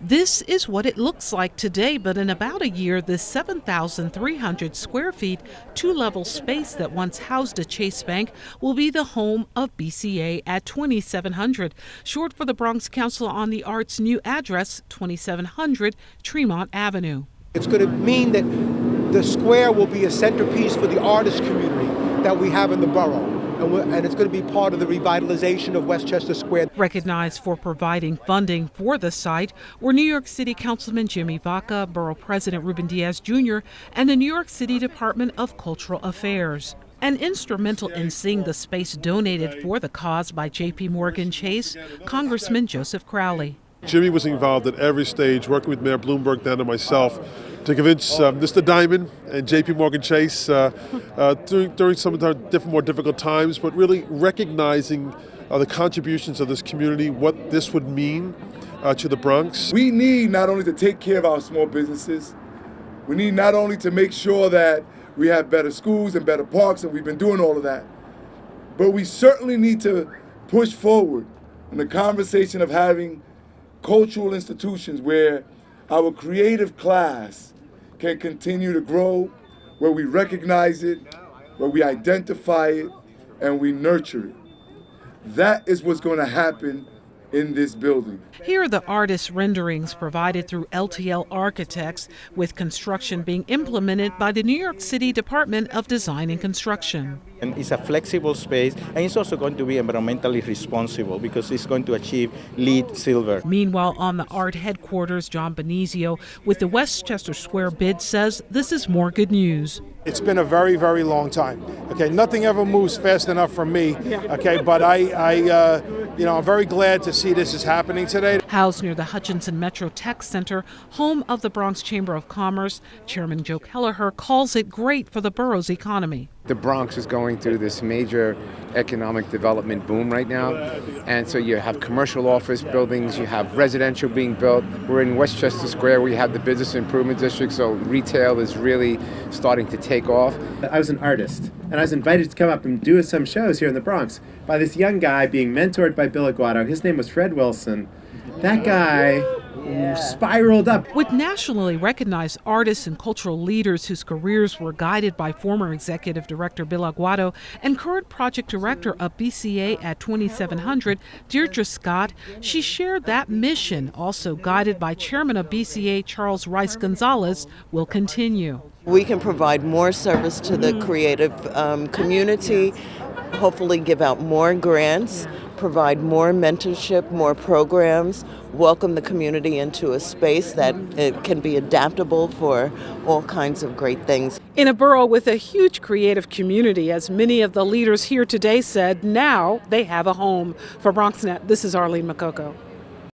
This is what it looks like today, but in about a year, this 7,300 square feet, two-level space that once housed a Chase Bank will be the home of BCA at 2700, short for the Bronx Council on the Arts' new address, 2700 Tremont Avenue. It's going to mean that the square will be a centerpiece for the artist community that we have in the borough. And it's going to be part of the revitalization of Westchester Square. Recognized for providing funding for the site were New York City Councilman Jimmy Vaca, Borough President Ruben Diaz Jr., and the New York City Department of Cultural Affairs. And instrumental in seeing the space donated for the cause by J.P. Morgan Chase, Congressman Joseph Crowley. Jimmy was involved at every stage, working with Mayor Bloomberg down to myself, to convince Mr. Diamond and J.P. Morgan Chase during some of the more difficult times, but really recognizing the contributions of this community, what this would mean to the Bronx. We need not only to take care of our small businesses, we need not only to make sure that we have better schools and better parks, and we've been doing all of that, but we certainly need to push forward in the conversation of having cultural institutions where our creative class can continue to grow, where we recognize it, where we identify it, and we nurture it. That is what's going to happen in this building. Here are the artist renderings provided through LTL Architects, with construction being implemented by the New York City Department of Design and Construction. And it's a flexible space, and it's also going to be environmentally responsible because it's going to achieve LEED Silver. Meanwhile, on the art headquarters, John Benizio with the Westchester Square bid says this is more good news. It's been a very, very long time. Okay, nothing ever moves fast enough for me. Okay, but I'm very glad to see this is happening today. Housed near the Hutchinson Metro Tech Center, home of the Bronx Chamber of Commerce, Chairman Joe Kelleher calls it great for the borough's economy. The Bronx is going through this major economic development boom right now. And so you have commercial office buildings, you have residential being built. We're in Westchester Square, we have the business improvement district, so retail is really starting to take off. I was an artist, and I was invited to come up and do some shows here in the Bronx by this young guy being mentored by Bill Aguado. His name was Fred Wilson. That guy spiraled up. With nationally recognized artists and cultural leaders whose careers were guided by former executive director Bill Aguado and current project director of BCA at 2700, Deirdre Scott, she shared that mission, also guided by chairman of BCA Charles Rice Gonzalez, will continue. We can provide more service to the creative community, hopefully give out more grants, provide more mentorship, more programs, welcome the community into a space that it can be adaptable for all kinds of great things. In a borough with a huge creative community, as many of the leaders here today said, now they have a home. For BronxNet, this is Arlene Makoko.